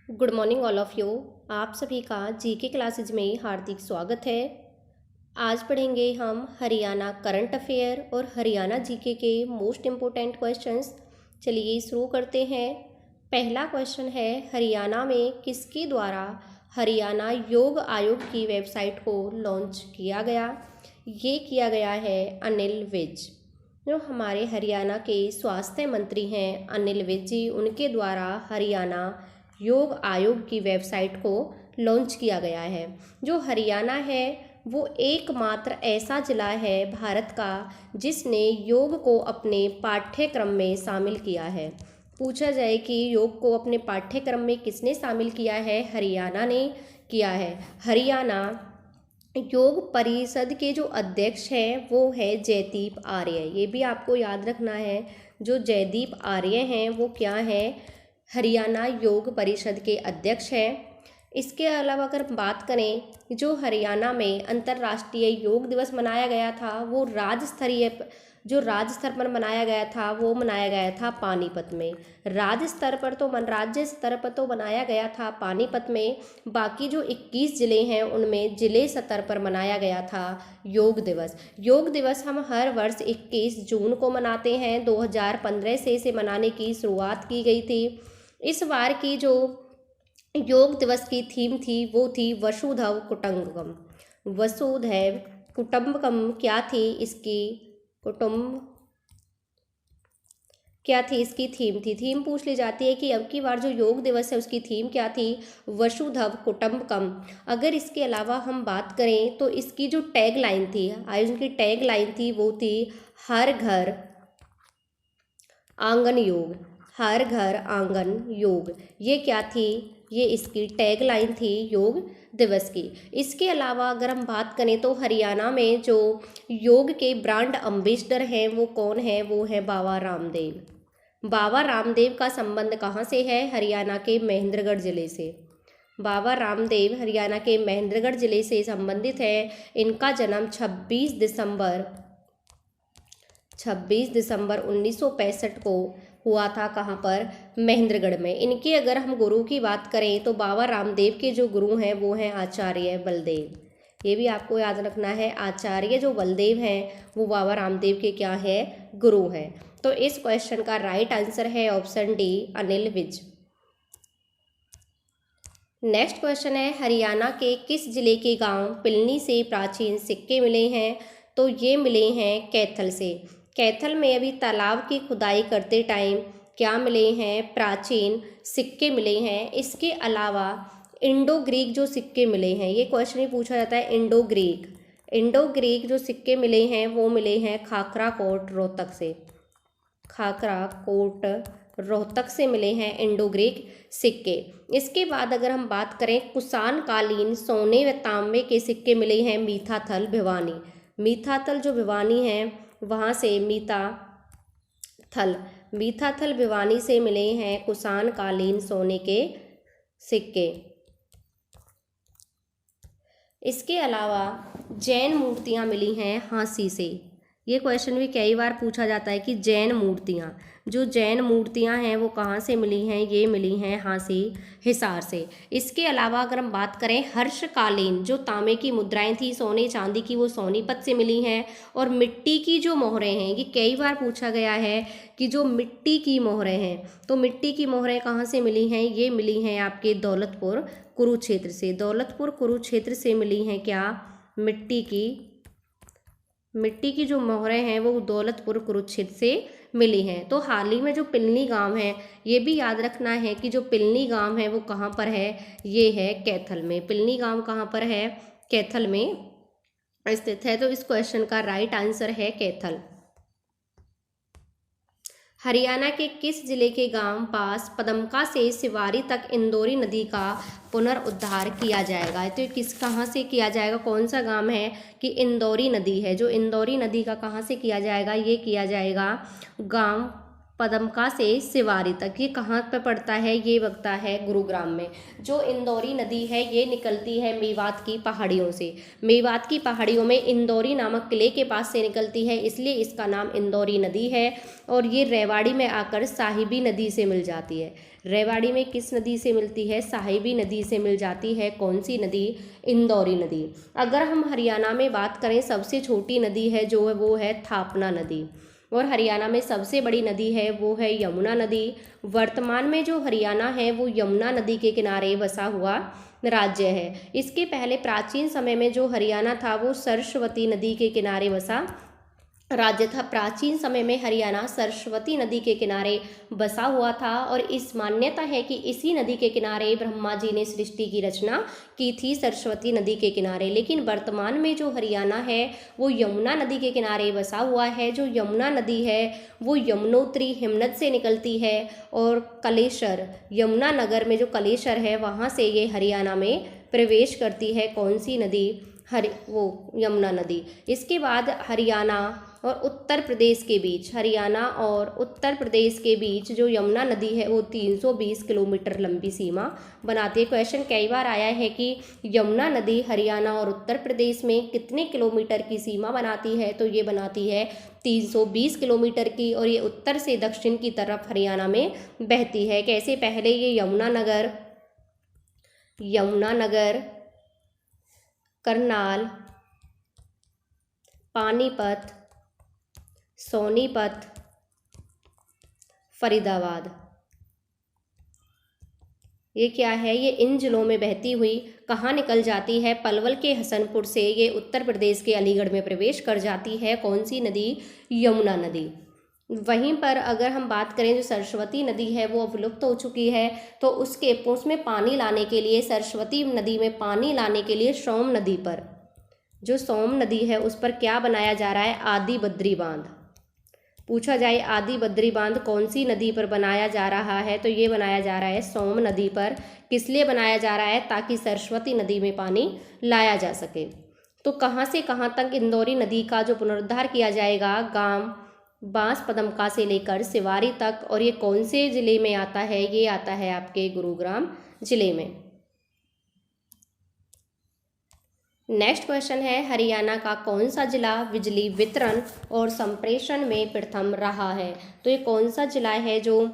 Good morning all of you. आप सभी का जीके क्लासेज में हार्दिक स्वागत है। आज पढ़ेंगे हम हरियाणा करंट अफेयर और हरियाणा जीके के मोस्ट इम्पोर्टेंट क्वेश्चंस। चलिए शुरू करते हैं। पहला क्वेश्चन है, हरियाणा में किसके द्वारा हरियाणा योग आयोग की वेबसाइट को लॉन्च किया गया? ये किया गया है अनिल विज। जो हमारे हरियाणा के स्वास्थ्य मंत्री हैं अनिल विज जी, उनके द्वारा हरियाणा योग आयोग की वेबसाइट को लॉन्च किया गया है। जो हरियाणा है वो एकमात्र ऐसा जिला है भारत का जिसने योग को अपने पाठ्यक्रम में शामिल किया है। पूछा जाए कि योग को अपने पाठ्यक्रम में किसने शामिल किया है? हरियाणा ने किया है। हरियाणा योग परिषद के जो अध्यक्ष हैं वो है जयदीप आर्य। ये भी आपको याद रखना है, जो जयदीप आर्य हैं वो क्या है? हरियाणा योग परिषद के अध्यक्ष हैं। इसके अलावा अगर बात करें, जो हरियाणा में अंतर्राष्ट्रीय योग दिवस मनाया गया था वो राज्य स्तर पर मनाया गया था, वो मनाया गया था पानीपत में। राज्य स्तर पर तो मनाया गया था पानीपत में। बाकी जो 21 ज़िले हैं उनमें ज़िले स्तर पर मनाया गया था योग दिवस। योग दिवस हम हर वर्ष 21 जून को मनाते हैं। 2015 से इसे मनाने की शुरुआत की गई थी। इस बार की जो योग दिवस की थीम थी वो थी वसुधैव कुटुंबकम। वसुधैव कुटुंबकम क्या थी इसकी थीम थी? थीम पूछ ली जाती है कि अब की बार जो योग दिवस है उसकी थीम क्या थी? वसुधैव कुटुंबकम। अगर इसके अलावा हम बात करें तो इसकी जो टैग लाइन थी, आयोजन की टैग लाइन थी वो थी हर घर आंगन योग। हर घर आंगन योग, ये क्या थी? ये इसकी टैग लाइन थी योग दिवस की। इसके अलावा अगर हम बात करें तो हरियाणा में जो योग के ब्रांड एम्बेसडर हैं वो कौन है? वो है बाबा रामदेव। बाबा रामदेव का संबंध कहाँ से है? हरियाणा के महेंद्रगढ़ जिले से। बाबा रामदेव हरियाणा के महेंद्रगढ़ जिले से संबंधित है। इनका जन्म 26 दिसंबर 1965 को हुआ था। कहाँ पर? महेंद्रगढ़ में। इनके अगर हम गुरु की बात करें तो बाबा रामदेव के जो गुरु हैं वो हैं आचार्य बलदेव। ये भी आपको याद रखना है, आचार्य जो बलदेव हैं वो बाबा रामदेव के क्या है? गुरु हैं। तो इस क्वेश्चन का राइट आंसर है option D, Anil Vij. Next question है, हरियाणा के किस जिले के गांव पिलनी से प्राचीन सिक्के मिले हैं? तो ये मिले हैं कैथल से। कैथल में अभी तालाब की खुदाई करते टाइम क्या मिले हैं? प्राचीन सिक्के मिले हैं। इसके अलावा इंडो ग्रीक जो सिक्के मिले हैं, ये क्वेश्चन ही पूछा जाता है, इंडो ग्रीक जो सिक्के मिले हैं वो मिले हैं खाखराकोट रोहतक से। खाखराकोट रोहतक से मिले हैं इंडो ग्रीक सिक्के। इसके बाद अगर हम बात करें, कुषाण कालीन सोने व तांबे के सिक्के मिले हैं मीठाथल भिवानी। मीठाथल जो भिवानी है वहाँ से मीठाथल भिवानी से मिले हैं कुषाण कालीन सोने के सिक्के। इसके अलावा जैन मूर्तियाँ मिली हैं हांसी से। ये क्वेश्चन भी कई बार पूछा जाता है कि जैन मूर्तियाँ हैं वो कहाँ से मिली हैं? ये मिली हैं हांसी हिसार से। इसके अलावा अगर हम बात करें, हर्षकालीन जो तांबे की मुद्राएं थी सोने चांदी की, वो सोनीपत से मिली हैं। और मिट्टी की जो मोहरें हैं, ये कई बार पूछा गया है कि जो मिट्टी की मोहरें हैं, तो मिट्टी की मोहरें कहाँ से मिली हैं? ये मिली हैं आपके दौलतपुर कुरुक्षेत्र से। दौलतपुर कुरुक्षेत्र से मिली हैं क्या? मिट्टी की जो मोहरें हैं वो दौलतपुर कुरुक्षेत्र से मिली हैं। तो हाल ही में जो पिलनी गांव है, ये भी याद रखना है कि जो पिलनी गांव है वो कहाँ पर है? ये है कैथल में। पिलनी गांव कहाँ पर है? कैथल में स्थित है। तो इस क्वेश्चन का राइट आंसर है कैथल। हरियाणा के किस जिले के गांव पास पदमका से सिवारी तक इंदौरी नदी का पुनरुद्धार किया जाएगा? तो कहाँ से किया जाएगा? कौन सा गांव है कि इंदौरी नदी है? जो इंदौरी नदी का कहाँ से किया जाएगा? ये किया जाएगा गांव पदमका से सिवारी तक। ये कहाँ पर पड़ता है? ये लगता है गुरुग्राम में। जो इंदौरी नदी है ये निकलती है मेवात की पहाड़ियों से। मेवात की पहाड़ियों में इंदौरी नामक किले के पास से निकलती है, इसलिए इसका नाम इंदौरी नदी है। और ये रेवाड़ी में आकर साहिबी नदी से मिल जाती है। रेवाड़ी में किस नदी से मिलती है? साहिबी नदी से मिल जाती है। कौन सी नदी? इंदौरी नदी। अगर हम हरियाणा में बात करें, सबसे छोटी नदी है जो है वो है थापना नदी। और हरियाणा में सबसे बड़ी नदी है वो है यमुना नदी। वर्तमान में जो हरियाणा है वो यमुना नदी के किनारे बसा हुआ राज्य है। इसके पहले प्राचीन समय में जो हरियाणा था वो सरस्वती नदी के किनारे बसा राज्य था। प्राचीन समय में हरियाणा सरस्वती नदी के किनारे बसा हुआ था और इस मान्यता है कि इसी नदी के किनारे ब्रह्मा जी ने सृष्टि की रचना की थी, सरस्वती नदी के किनारे। लेकिन वर्तमान में जो हरियाणा है वो यमुना नदी के किनारे बसा हुआ है। जो यमुना नदी है वो यमुनोत्री हिमनद से निकलती है और कलेसर, यमुना नगर में जो कलेसर है वहाँ से ये हरियाणा में प्रवेश करती है। कौन सी नदी? वो यमुना नदी। इसके बाद हरियाणा और उत्तर प्रदेश के बीच, हरियाणा और उत्तर प्रदेश के बीच जो यमुना नदी है वो 320 किलोमीटर लंबी सीमा बनाती है। क्वेश्चन कई बार आया है कि यमुना नदी हरियाणा और उत्तर प्रदेश में कितने किलोमीटर की सीमा बनाती है? तो ये बनाती है 320 किलोमीटर की, और ये उत्तर से दक्षिण की तरफ हरियाणा में बहती है। कैसे? पहले ये यमुना नगर, करनाल, पानीपत, सोनीपत, फरीदाबाद, ये क्या है? ये इन जिलों में बहती हुई कहाँ निकल जाती है? पलवल के हसनपुर से ये उत्तर प्रदेश के अलीगढ़ में प्रवेश कर जाती है। कौन सी नदी? यमुना नदी। वहीं पर अगर हम बात करें, जो सरस्वती नदी है वो अब विलुप्त हो चुकी है, तो उसमें पानी लाने के लिए, सरस्वती नदी में पानी लाने के लिए सोम नदी पर, जो सोम नदी है उस पर क्या बनाया जा रहा है? आदि बद्री बांध। पूछा जाए आदि बद्री बांध कौन सी नदी पर बनाया जा रहा है, तो ये बनाया जा रहा है सोम नदी पर। किस लिए बनाया जा रहा है? ताकि सरस्वती नदी में पानी लाया जा सके। तो कहाँ से कहाँ तक इंदौरी नदी का जो पुनरुद्धार किया जाएगा? गांव बांस पदमका से लेकर सिवारी तक। और ये कौन से जिले में आता है? ये आता है आपके गुरुग्राम जिले में। नेक्स्ट क्वेश्चन है, हरियाणा का कौन सा जिला बिजली वितरण और संप्रेषण में प्रथम रहा है? तो ये कौन सा जिला है जो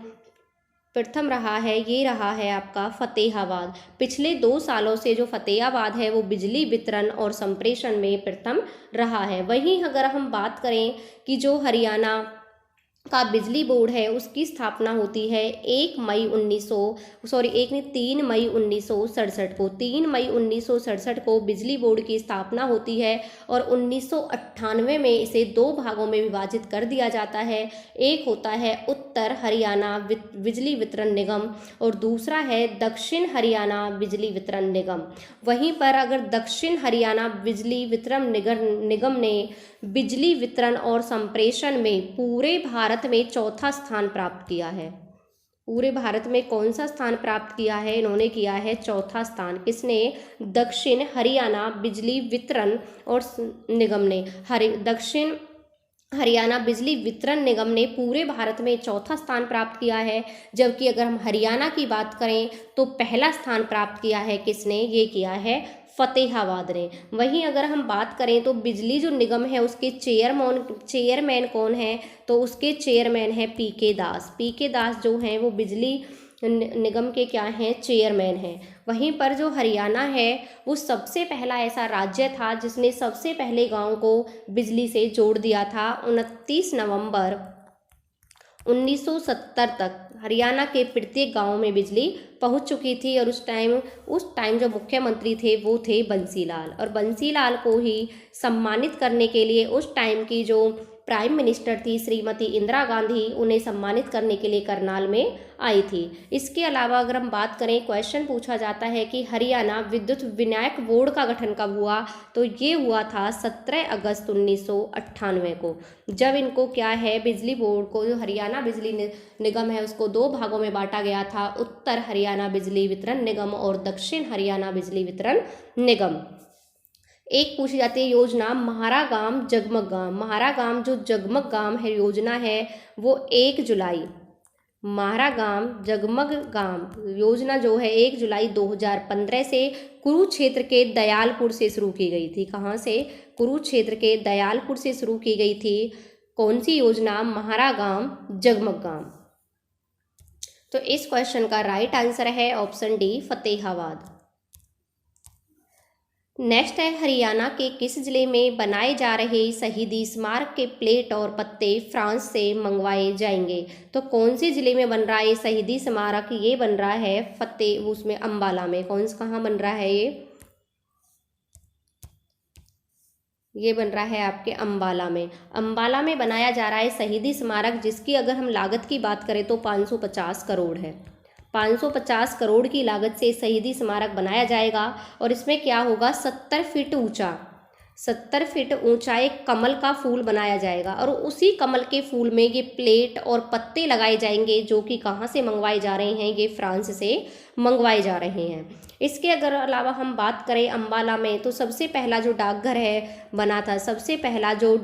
प्रथम रहा है? ये रहा है आपका फतेहाबाद। पिछले 2 सालों से जो फतेहाबाद है वो बिजली वितरण और संप्रेषण में प्रथम रहा है। वहीं अगर हम बात करें कि जो हरियाणा का बिजली बोर्ड है उसकी स्थापना होती है 3 मई 1967 को। 3 मई 1967 को बिजली बोर्ड की स्थापना होती है और 1998 में इसे 2 भागों में विभाजित कर दिया जाता है। एक होता है उत्तर हरियाणा बिजली वितरण निगम और दूसरा है दक्षिण हरियाणा बिजली वितरण निगम। वहीं पर अगर दक्षिण हरियाणा बिजली वितरण निगम ने बिजली वितरण और संप्रेषण में पूरे भारत में 4था स्थान प्राप्त किया है। पूरे भारत में कौन सा स्थान प्राप्त किया है? इन्होंने किया है 4था स्थान। किसने? दक्षिण हरियाणा बिजली वितरण और निगम ने। दक्षिण हरियाणा बिजली वितरण निगम ने पूरे भारत में 4था स्थान प्राप्त किया है। जबकि अगर हम हरियाणा की बात करें तो पहला स्थान प्राप्त किया है किसने? ये किया है फतेहाबाद ने। वहीं अगर हम बात करें तो बिजली जो निगम है उसके चेयरमैन कौन है? तो उसके चेयरमैन है पीके दास। पीके दास जो हैं वो बिजली निगम के क्या हैं? चेयरमैन हैं। वहीं पर जो हरियाणा है वो सबसे पहला ऐसा राज्य था जिसने सबसे पहले गांव को बिजली से जोड़ दिया था। 29 नवंबर 1970 तक हरियाणा के प्रत्येक गांव में बिजली पहुंच चुकी थी। और उस टाइम जो मुख्यमंत्री थे वो थे बंसीलाल। और बंसीलाल को ही सम्मानित करने के लिए उस टाइम की जो प्राइम मिनिस्टर थी श्रीमती इंदिरा गांधी, उन्हें सम्मानित करने के लिए करनाल में आई थी। इसके अलावा अगर हम बात करें, क्वेश्चन पूछा जाता है कि हरियाणा विद्युत विनायक बोर्ड का गठन कब हुआ? तो ये हुआ था 17 अगस्त 1998 को। जब इनको क्या है, बिजली बोर्ड को, जो हरियाणा बिजली निगम है उसको 2 भागों में बांटा गया था, उत्तर हरियाणा बिजली वितरण निगम और दक्षिण हरियाणा बिजली वितरण निगम। एक पूछी जाती है योजना महारा गाम जगमग गाम। महारा गाम जो जगमग गाम है योजना है वो 1 जुलाई, महारा गाम जगमग गाम योजना जो है 1 जुलाई 2015 से कुरुक्षेत्र के दयालपुर से शुरू की गई थी। कहाँ से? कुरुक्षेत्र के दयालपुर से शुरू की गई थी। कौन सी योजना? महारा गाम जगमग गाम। तो इस क्वेश्चन का राइट आंसर है ऑप्शन डी, फतेहाबाद। नेक्स्ट है हरियाणा के किस जिले में बनाए जा रहे शहीदी स्मारक के प्लेट और पत्ते फ्रांस से मंगवाए जाएंगे? तो कौन से जिले में बन रहा है शहीदी स्मारक? ये बन रहा है उसमें अंबाला में। कहाँ बन रहा है ये बन रहा है आपके अंबाला में। अंबाला में बनाया जा रहा है शहीदी स्मारक, जिसकी अगर हम लागत की बात करें तो 550 करोड़ है। 550 करोड़ की लागत से शहीदी स्मारक बनाया जाएगा और इसमें क्या होगा? 70 फीट ऊंचा एक कमल का फूल बनाया जाएगा और उसी कमल के फूल में ये प्लेट और पत्ते लगाए जाएंगे, जो कि कहाँ से मंगवाए जा रहे हैं? ये फ्रांस से मंगवाए जा रहे हैं। इसके अगर अलावा हम बात करें अंबाला में, तो सबसे पहला जो डाकघर है बना था, सबसे पहला जो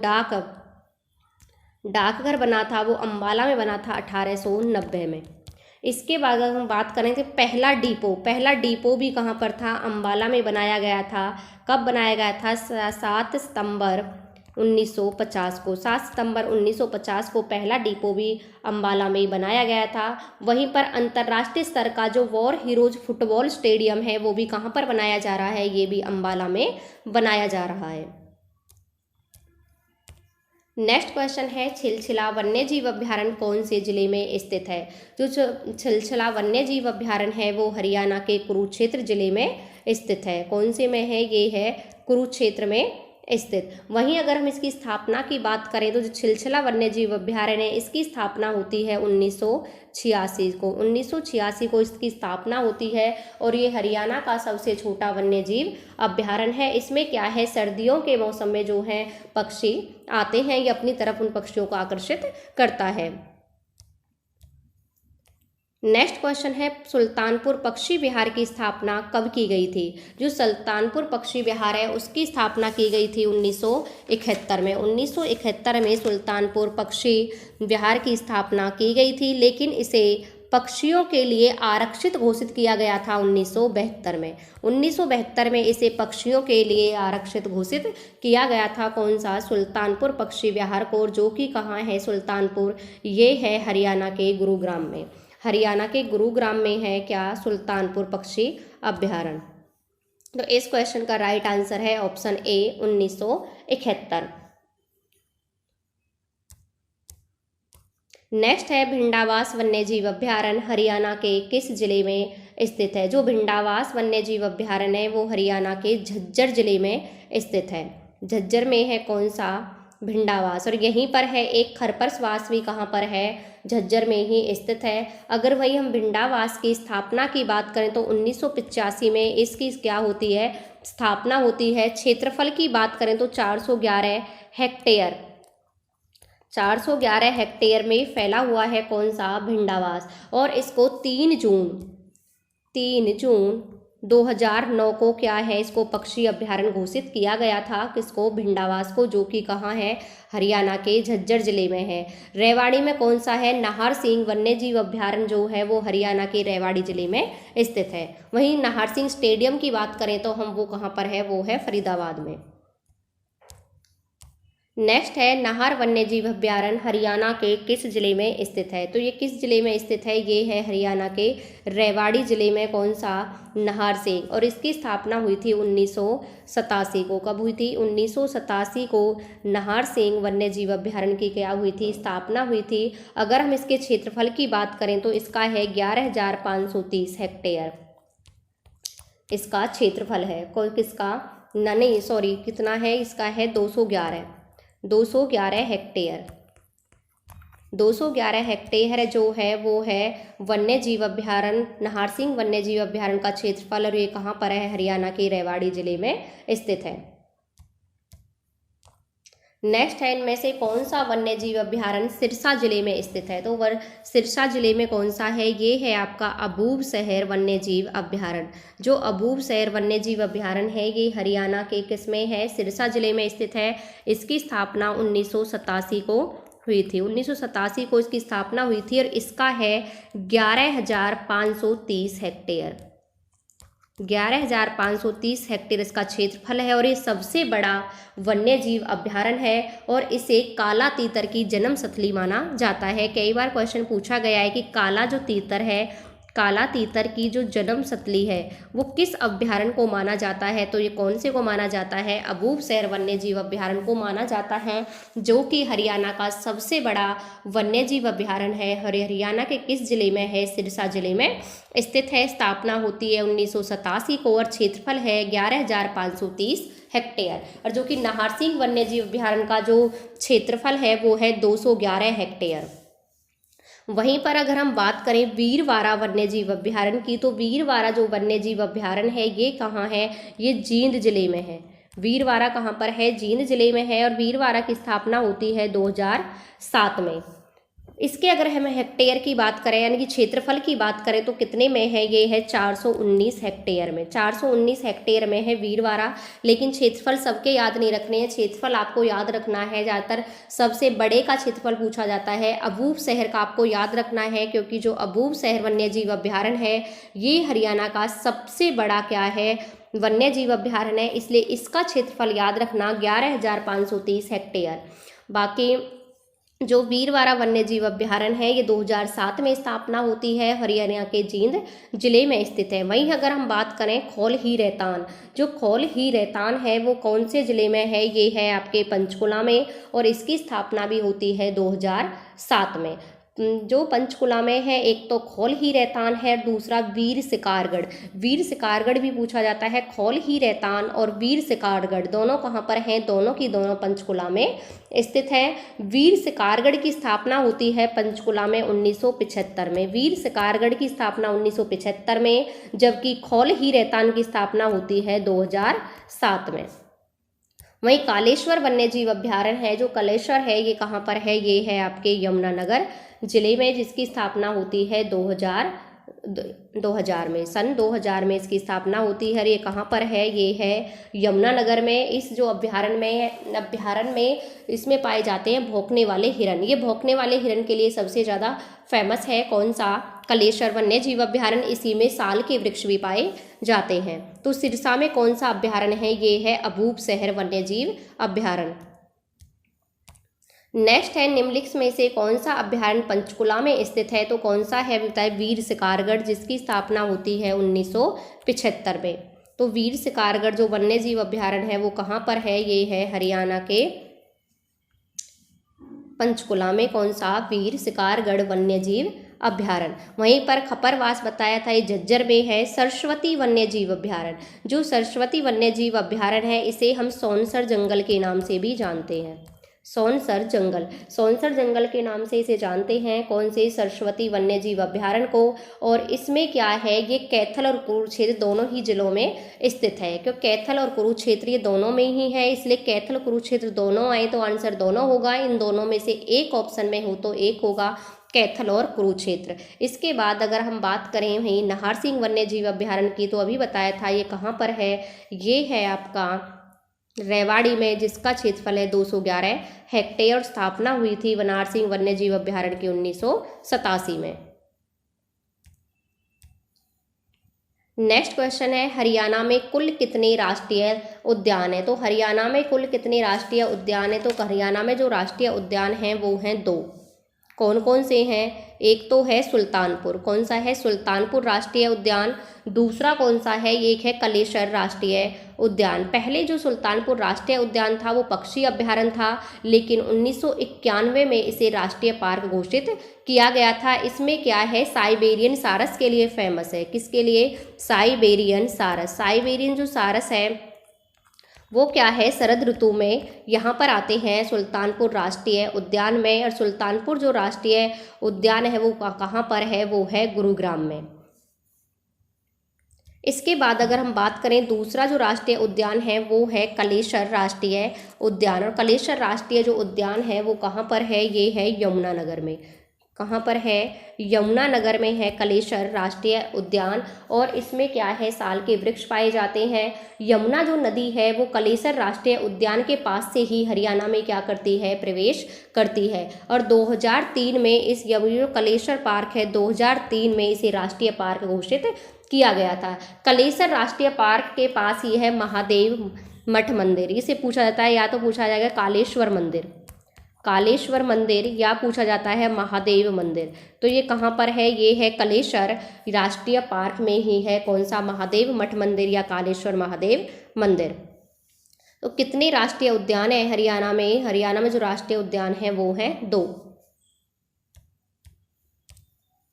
डाकघर बना था वो अंबाला में बना था 1890 में। इसके बाद अगर हम बात करें तो पहला डिपो भी कहाँ पर था? अंबाला में बनाया गया था। कब बनाया गया था? 7 सितंबर 1950 को। 7 सितंबर 1950 को पहला डिपो भी अंबाला में बनाया गया था। वहीं पर अंतर्राष्ट्रीय स्तर का जो वॉर हीरोज फुटबॉल स्टेडियम है वो भी कहाँ पर बनाया जा रहा है? ये भी अंबाला में बनाया जा रहा है। नेक्स्ट क्वेश्चन है छिलछिला वन्यजीव अभ्यारण्य कौन से जिले में स्थित है? जो छिलछिला वन्यजीव अभ्यारण्य है वो हरियाणा के कुरुक्षेत्र जिले में स्थित है। कौन से में है? ये है कुरुक्षेत्र में स्थित। वहीं अगर हम इसकी स्थापना की बात करें तो जो छिलछिला वन्यजीव अभ्यारण्य है इसकी स्थापना होती है 1986 को। 1986 को इसकी स्थापना होती है और ये हरियाणा का सबसे छोटा वन्यजीव अभ्यारण्य है। इसमें क्या है? सर्दियों के मौसम में जो है पक्षी आते हैं, ये अपनी तरफ उन पक्षियों को आकर्षित करता है। नेक्स्ट क्वेश्चन है सुल्तानपुर पक्षी विहार की स्थापना कब की गई थी? जो सुल्तानपुर पक्षी विहार है उसकी स्थापना की गई थी 1971 में। 1971 में सुल्तानपुर पक्षी विहार की स्थापना की गई थी, लेकिन इसे पक्षियों के लिए आरक्षित घोषित किया गया था 1972 में। 1972 में इसे पक्षियों के लिए आरक्षित घोषित किया गया था। कौन सा? सुल्तानपुर पक्षी विहार को, जो कि कहाँ है? सुल्तानपुर, ये है हरियाणा के गुरुग्राम में। हरियाणा के गुरुग्राम में है क्या? सुल्तानपुर पक्षी अभ्यारण्य। तो इस क्वेश्चन का राइट आंसर है ऑप्शन ए, 1971। नेक्स्ट है भिंडावास वन्यजीव अभ्यारण्य हरियाणा के किस जिले में स्थित है? जो भिंडावास वन्यजीव अभ्यारण्य है वो हरियाणा के झज्जर जिले में स्थित है। झज्जर में है कौन सा? भिंडावास। और यहीं पर है एक खरपतवास भी कहाँ पर है? झज्जर में ही स्थित है। अगर वही हम भिंडावास की स्थापना की बात करें तो 1985 में इसकी क्या होती है? स्थापना होती है। क्षेत्रफल की बात करें तो 411 हेक्टेयर, 411 हेक्टेयर में फैला हुआ है कौन सा? भिंडावास। और इसको 3 जून 2009 को क्या है? इसको पक्षी अभ्यारण्य घोषित किया गया था। किसको? भिंडावास को, जो कि कहाँ है? हरियाणा के झज्जर जिले में है। रेवाड़ी में कौन सा है? नाहर सिंह वन्यजीव अभ्यारण्य जो है वो हरियाणा के रेवाड़ी जिले में स्थित है। वहीं नाहर सिंह स्टेडियम की बात करें तो हम वो कहाँ पर है? वो है फरीदाबाद में। नेक्स्ट है नाहर वन्यजीव अभ्यारण्य हरियाणा के किस जिले में स्थित है? तो ये किस जिले में स्थित है? ये है हरियाणा के रेवाड़ी जिले में। कौन सा? नाहर सिंह। और इसकी स्थापना हुई थी 1987 को। कब हुई थी? 1987 को नाहर सिंह वन्यजीव अभ्यारण्य की क्या हुई थी? स्थापना हुई थी। अगर हम इसके क्षेत्रफल की बात करें तो इसका है 11,530 हेक्टेयर इसका क्षेत्रफल है। किसका? नहीं सॉरी, कितना है? इसका है 211 हेक्टेयर। 211 हेक्टेयर जो है वो है वन्यजीव अभ्यारण्य, नाहर सिंह वन्यजीव अभ्यारण्य का क्षेत्रफल। और ये कहाँ पर है? हरियाणा के रेवाड़ी जिले में स्थित है। नेक्स्ट है, इनमें से कौन सा वन्य जीव अभ्यारण्य सिरसा जिले में स्थित है? तो सिरसा जिले में कौन सा है? ये है आपका अबूब शहर वन्य जीव अभ्यारण्य। जो अबूब शहर वन्य जीव अभ्यारण्य है ये हरियाणा के किस में है? सिरसा जिले में स्थित है। इसकी स्थापना 1987 को हुई थी। 1987 को इसकी स्थापना हुई थी और इसका है 11,530 हेक्टेयर। 11,530 हेक्टेयर इसका क्षेत्रफल है और ये सबसे बड़ा वन्य जीव अभ्यारण्य है और इसे काला तीतर की जन्म स्थली माना जाता है। कई बार क्वेश्चन पूछा गया है कि काला जो तीतर है, काला तीतर की जो जन्म स्थली है वो किस अभ्यारण्य को माना जाता है? तो ये कौन से को माना जाता है? अबूब शहर वन्य जीव अभ्यारण्य को माना जाता है, जो कि हरियाणा का सबसे बड़ा वन्य जीव अभ्यारण्य है। हरियाणा के किस जिले में है? सिरसा जिले में स्थित है। स्थापना होती है 1987 को और क्षेत्रफल है 11,530 हेक्टेयर। और जो कि नाहरसिंह वन्य जीव अभ्यारण्य का जो क्षेत्रफल है वो है 211 हेक्टेयर। वहीं पर अगर हम बात करें वीरवारा वन्य जीव अभ्यारण्य की, तो वीरवारा जो वन्य जीव अभ्यारण्य है ये कहाँ है? ये जींद जिले में है। वीरवारा कहाँ पर है? जींद जिले में है और वीरवारा की स्थापना होती है 2007 में। इसके अगर हम हेक्टेयर की बात करें यानी कि क्षेत्रफल की बात करें तो कितने में है? ये है 419 हेक्टेयर में। 419 हेक्टेयर में है वीरवारा। लेकिन क्षेत्रफल सबके याद नहीं रखने हैं, क्षेत्रफल आपको याद रखना है। ज़्यादातर सबसे बड़े का क्षेत्रफल पूछा जाता है। अबूब शहर का आपको याद रखना है, क्योंकि जो अबूब शहर वन्य जीव अभ्यारण्य है ये हरियाणा का सबसे बड़ा क्या है? वन्य जीव अभ्यारण्य है, इसलिए इसका क्षेत्रफल याद रखना 11,530 हेक्टेयर। बाकी जो वीरवारा वन्य जीव अभ्यारण्य है ये 2007 में स्थापना होती है, हरियाणा के जींद जिले में स्थित है। वहीं अगर हम बात करें खौल ही रहतान, जो खौल ही रहतान है वो कौन से जिले में है? ये है आपके पंचकुला में और इसकी स्थापना भी होती है 2007 में। जो पंचकुला में है, एक तो खौल ही रहतान है, दूसरा वीर शिकारगढ़। वीर शिकारगढ़ भी पूछा जाता है। खौल ही रहतान और वीर शिकारगढ़ दोनों कहाँ पर हैं? दोनों की दोनों पंचकुला में स्थित है। वीर शिकारगढ़ की स्थापना होती है पंचकुला में 1975 में। वीर शिकारगढ़ की स्थापना 1975 में, जबकि खौल ही रहतान की स्थापना होती है 2007 में। वहीं कालेश्वर वन्य जीव अभ्यारण्य है, जो कालेश्वर है ये कहाँ पर है? ये है आपके यमुनानगर जिले में, जिसकी स्थापना होती है 2000 में। सन 2000 में इसकी स्थापना होती है। ये कहाँ पर है? ये है यमुनानगर में। इस जो अभ्यारण्य में इसमें पाए जाते हैं भौंकने वाले हिरन। ये भौंकने वाले हिरन के लिए सबसे ज़्यादा फेमस है कौन सा? कालेश्वर वन्य जीव अभ्यारण्य। इसी में साल के वृक्ष भी पाए जाते हैं। तो सिरसा में कौन सा अभ्यारण्य है? ये है अबूब शहर वन्य जीव अभ्यारण्य। नेक्स्ट है, निम्नलिखित में से कौन सा अभ्यारण्य पंचकुला में स्थित है? तो कौन सा है? बताए वीर शिकारगढ़, जिसकी स्थापना होती है 1975 में। तो वीर शिकारगढ़ जो वन्य जीव अभ्यारण्य है वो कहाँ पर है? ये है हरियाणा के पंचकुला में। कौन सा? वीर शिकारगढ़ वन्य जीव अभ्यारण्य। वहीं पर खपरवास बताया था, ये झज्जर में है। सरस्वती वन्य जीव अभ्यारण्य, जो सरस्वती वन्य जीव अभ्यारण्य है इसे हम सोनसर जंगल के नाम से भी जानते हैं। सोनसर जंगल के नाम से इसे जानते हैं। कौन से? सरस्वती वन्य जीव अभ्यारण्य को। और इसमें क्या है? ये कैथल और कुरुक्षेत्र दोनों ही जिलों में स्थित है, क्योंकि कैथल और कुरुक्षेत्र ये दोनों में ही है, इसलिए कैथल कुरुक्षेत्र दोनों आए तो आंसर दोनों होगा। इन दोनों में से एक ऑप्शन में हो तो एक होगा कैथल और कुरुक्षेत्र। इसके बाद अगर हम बात करें वहीं नाहरसिंह वन्य जीव अभ्यारण्य की, तो अभी बताया था ये कहाँ पर है? ये है आपका रेवाड़ी में, जिसका क्षेत्रफल है 211 हेक्टेयर। स्थापना हुई थी नाहरसिंह वन्य जीव अभ्यारण्य की 1987 में। नेक्स्ट क्वेश्चन है, हरियाणा में कुल कितने राष्ट्रीय उद्यान है? तो हरियाणा में कुल कितने राष्ट्रीय उद्यान है? तो हरियाणा में जो राष्ट्रीय उद्यान हैं वो हैं 2। कौन कौन से हैं? एक तो है सुल्तानपुर। कौन सा है? सुल्तानपुर राष्ट्रीय उद्यान। दूसरा कौन सा है? एक है कालेश्वर राष्ट्रीय उद्यान। पहले जो सुल्तानपुर राष्ट्रीय उद्यान था वो पक्षी अभ्यारण्य था, लेकिन 1991 में इसे राष्ट्रीय पार्क घोषित किया गया था। इसमें क्या है? साइबेरियन सारस के लिए फेमस है। किसके लिए? साइबेरियन सारस। साइबेरियन जो सारस है वो क्या है? शरद ऋतु में यहाँ पर आते हैं सुल्तानपुर राष्ट्रीय उद्यान में। और सुल्तानपुर जो राष्ट्रीय उद्यान है वो कहाँ पर है? वो है गुरुग्राम में। इसके बाद अगर हम बात करें दूसरा जो राष्ट्रीय उद्यान है वो है कलेसर राष्ट्रीय उद्यान। और कलेसर राष्ट्रीय जो उद्यान है वो कहाँ पर है, ये है यमुनानगर में। कहाँ पर है, यमुनानगर में है कलेसर राष्ट्रीय उद्यान। और इसमें क्या है, साल के वृक्ष पाए जाते हैं। यमुना जो नदी है वो कलेसर राष्ट्रीय उद्यान के पास से ही हरियाणा में क्या करती है, प्रवेश करती है। और 2003 में इस जो कलेसर पार्क है, 2003 में इसे राष्ट्रीय पार्क घोषित किया गया था। कलेसर राष्ट्रीय पार्क के पास ही है महादेव मठ मंदिर। इसे पूछा जाता है, या तो पूछा जाएगा कालेश्वर मंदिर, कालेश्वर मंदिर, या पूछा जाता है महादेव मंदिर। तो ये कहाँ पर है, ये है कलेसर राष्ट्रीय पार्क में ही है। कौन सा, महादेव मठ मंदिर या कालेश्वर महादेव मंदिर। तो कितने राष्ट्रीय उद्यान है हरियाणा में, हरियाणा में जो राष्ट्रीय उद्यान है वो है 2।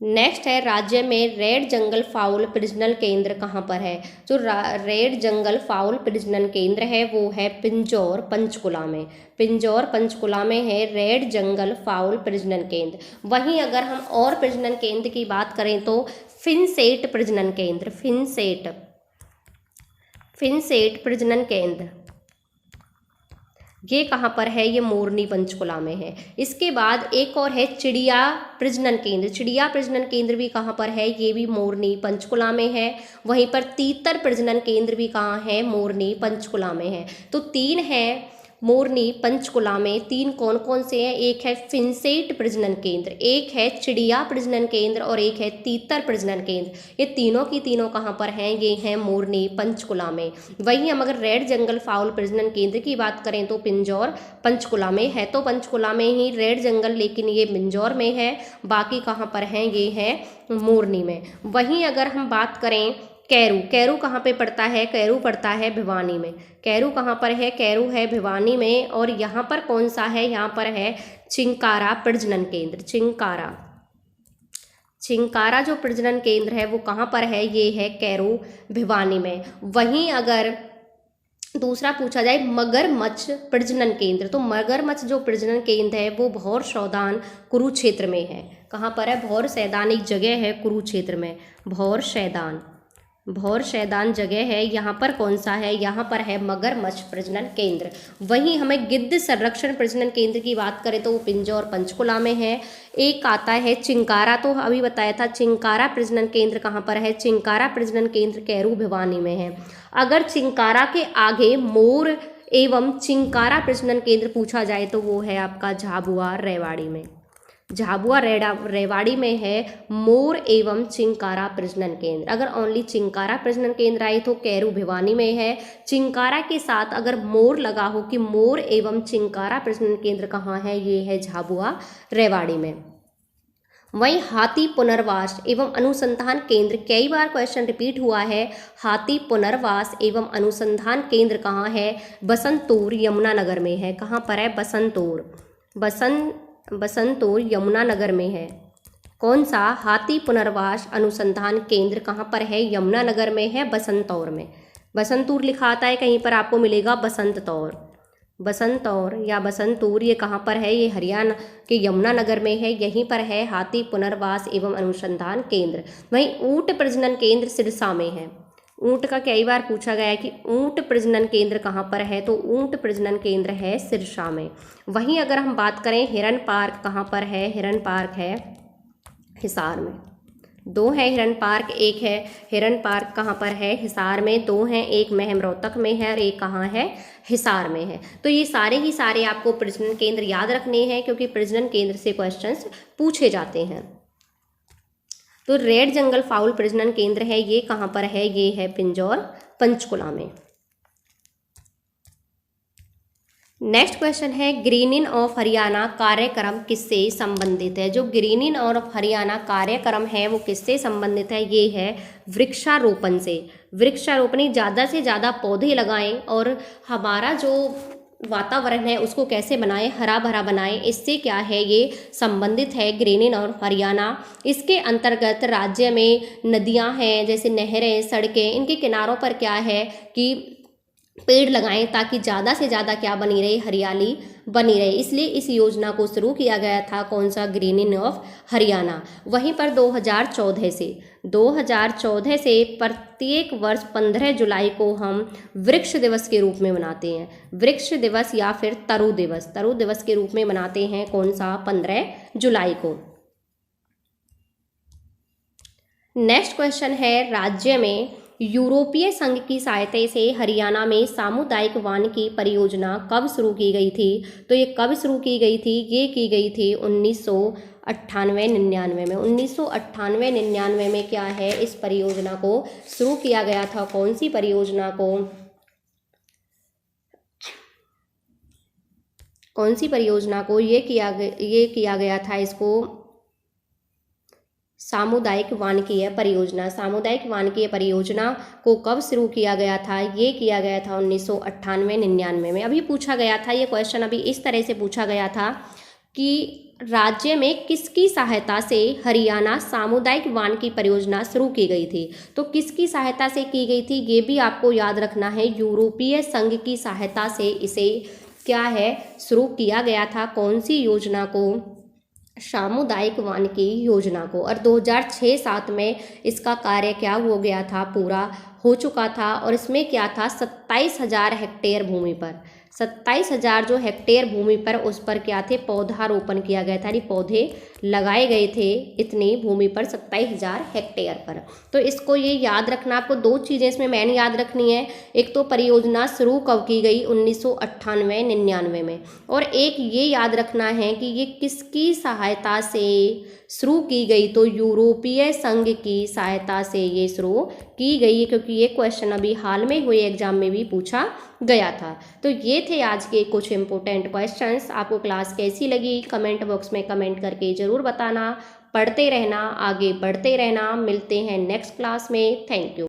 नेक्स्ट है, राज्य में रेड जंगल फाउल प्रजनन केंद्र कहाँ पर है। जो रेड जंगल फाउल प्रजनन केंद्र है वो है पिंजौर पंचकुला में। पिंजौर पंचकुला में है रेड जंगल फाउल प्रजनन केंद्र। वहीं अगर हम और प्रजनन केंद्र की बात करें तो फिनसेट प्रजनन केंद्र, फिनसेट प्रजनन केंद्र ये कहाँ पर है, ये मोरनी पंचकुला में है। इसके बाद एक और है चिड़िया प्रजनन केंद्र। चिड़िया प्रजनन केंद्र भी कहाँ पर है, ये भी मोरनी पंचकुला में है। वहीं पर तीतर प्रजनन केंद्र भी कहाँ है, मोरनी पंचकुला में है। तो 3 है मोरनी पंचकुला में। 3 कौन कौन से हैं, एक है फिनसेट प्रजनन केंद्र, एक है चिड़िया प्रजनन केंद्र और एक है तीतर प्रजनन केंद्र। ये तीनों की तीनों कहाँ पर हैं, ये हैं मोरनी पंचकुला में। वहीं हम अगर रेड जंगल फाउल प्रजनन केंद्र की बात करें तो पिंजौर पंचकुला में है। तो पंचकुला में ही रेड जंगल, लेकिन ये पिंजौर में है। बाकी कहाँ पर हैं, ये है मोरनी में। वहीं अगर हम बात करें कैरू, कैरू कहाँ पे पड़ता है, कैरू पड़ता है भिवानी में। कैरू कहाँ पर है, कैरू है भिवानी में। और यहाँ पर कौन सा है, यहाँ पर है चिंकारा प्रजनन केंद्र। चिंकारा जो प्रजनन केंद्र है वो कहाँ पर है, ये है कैरू भिवानी में। वहीं अगर दूसरा पूछा जाए मगरमच्छ प्रजनन केंद्र, तो मगरमच्छ जो प्रजनन केंद्र है वो भौर सैदान कुरुक्षेत्र में है। कहाँ पर है, भौर सैदान एक जगह है कुरुक्षेत्र में, भौर सैदान जगह है। यहाँ पर कौन सा है, यहाँ पर है मगरमच्छ प्रजनन केंद्र। वहीं हमें गिद्ध संरक्षण प्रजनन केंद्र की बात करें तो वो पिंजौर पंचकुला में है। एक आता है चिंकारा, तो अभी बताया था चिंकारा प्रजनन केंद्र कहाँ पर है, चिंकारा प्रजनन केंद्र कैरू भिवानी में है। अगर चिंकारा के आगे मोर एवं चिंकारा प्रजनन केंद्र पूछा जाए तो वो है आपका झाबुआ रेवाड़ी में। झाबुआ रेवाड़ी में है मोर एवं चिंकारा प्रजनन केंद्र। अगर ओनली चिंकारा प्रजनन केंद्र आए तो कैरू भिवानी में है। चिंकारा के साथ अगर मोर लगा हो कि मोर एवं चिंकारा प्रजनन केंद्र कहाँ है, ये है झाबुआ रेवाड़ी में। वहीं हाथी पुनर्वास एवं अनुसंधान केंद्र, कई बार क्वेश्चन रिपीट हुआ है। हाथी पुनर्वास एवं अनुसंधान केंद्र कहाँ है, बसंतपुर यमुनानगर में है। कहाँ पर है, बसंतपुर यमुनानगर में है। कौन सा, हाथी पुनर्वास अनुसंधान केंद्र कहाँ पर है, यमुनानगर में है, बसंतौर में। बसंतपुर लिखा आता है, कहीं पर आपको मिलेगा बसंतौर या बसंतपुर। ये कहाँ पर है, ये हरियाणा के यमुनानगर में है। यहीं पर है हाथी पुनर्वास एवं अनुसंधान केंद्र। वहीं ऊंट प्रजनन केंद्र सिरसा में है। ऊंट का कई बार पूछा गया है कि ऊंट प्रजनन केंद्र कहाँ पर है, तो ऊंट प्रजनन केंद्र है सिरसा में। वहीं अगर हम बात करें हिरन पार्क कहाँ पर है, हिरन पार्क है हिसार में। 2 है हिरन पार्क, एक है हिरन पार्क कहाँ पर है, हिसार में। 2 हैं, एक महम रोहतक में है और एक कहाँ है, हिसार में है। तो ये सारे ही सारे आपको प्रजनन केंद्र याद रखने हैं, क्योंकि प्रजनन केंद्र से क्वेश्चंस पूछे जाते हैं। तो रेड जंगल फाउल प्रजनन केंद्र है, ये कहाँ पर है, ये है पिंजौर पंचकुला में। नेक्स्ट क्वेश्चन है, ग्रीन इन ऑफ हरियाणा कार्यक्रम किससे संबंधित है। जो ग्रीन इन ऑफ हरियाणा कार्यक्रम है वो किससे संबंधित है, ये है वृक्षारोपण से। वृक्षारोपण, ज़्यादा से ज़्यादा पौधे लगाएं और हमारा जो वातावरण है उसको कैसे बनाएं, हरा भरा बनाएं, इससे क्या है, ये संबंधित है ग्रीन इन और हरियाणा। इसके अंतर्गत राज्य में नदियां हैं, जैसे नहरें, सड़कें, इनके किनारों पर क्या है कि पेड़ लगाएं ताकि ज़्यादा से ज़्यादा क्या बनी रहे, हरियाली बनी रहे। इसलिए इस योजना को शुरू किया गया था, कौन सा, ग्रीनिंग ऑफ हरियाणा। वहीं पर 2014 से प्रत्येक वर्ष 15 जुलाई को हम वृक्ष दिवस के रूप में मनाते हैं। वृक्ष दिवस या फिर तरु दिवस के रूप में मनाते हैं, कौन सा, 15 जुलाई को। नेक्स्ट क्वेश्चन है, राज्य में यूरोपीय संघ की सहायता से हरियाणा में सामुदायिक वानिकी परियोजना कब शुरू की गई थी? तो ये कब शुरू की गई थी? ये की गई थी 1998-99 में। 1998-99 में क्या है, इस परियोजना को शुरू किया गया था। कौन सी परियोजना को, कौन सी परियोजना को ये किया गया था, इसको सामुदायिक वानिकीय परियोजना। सामुदायिक वानिकीय परियोजना को कब शुरू किया गया था? ये किया गया था 1998-99 में। अभी पूछा गया था ये क्वेश्चन, अभी इस तरह से पूछा गया था कि राज्य में किसकी सहायता से हरियाणा सामुदायिक वानिकी परियोजना शुरू की गई थी? तो किसकी सहायता से की गई थी ये भी आपको याद रखना है। यूरोपीय संघ की सहायता से इसे क्या है, शुरू किया गया था। कौन सी योजना को? सामुदायिक वानिकी योजना को। और 2006-07 में इसका कार्य क्या हो गया था, पूरा हो चुका था। और इसमें क्या था, 27,000 हेक्टेयर भूमि पर, 27,000 जो हेक्टेयर भूमि पर, उस पर क्या थे, पौधारोपण किया गया था, यानी पौधे लगाए गए थे इतनी भूमि पर, 27,000 हेक्टेयर पर। तो इसको ये याद रखना, आपको दो चीज़ें इसमें मैंने याद रखनी है। एक तो परियोजना शुरू कब की गई, 1998-99 में, और एक ये याद रखना है कि ये किसकी सहायता से शुरू की गई। तो यूरोपीय संघ की सहायता से ये शुरू की गई, क्योंकि ये क्वेश्चन अभी हाल में हुए एग्जाम में भी पूछा गया था। तो ये थे आज के कुछ इंपॉर्टेंट क्वेश्चंस। आपको क्लास कैसी लगी कमेंट बॉक्स में कमेंट करके ज़रूर बताना। पढ़ते रहना, आगे बढ़ते रहना। मिलते हैं नेक्स्ट क्लास में। Thank you.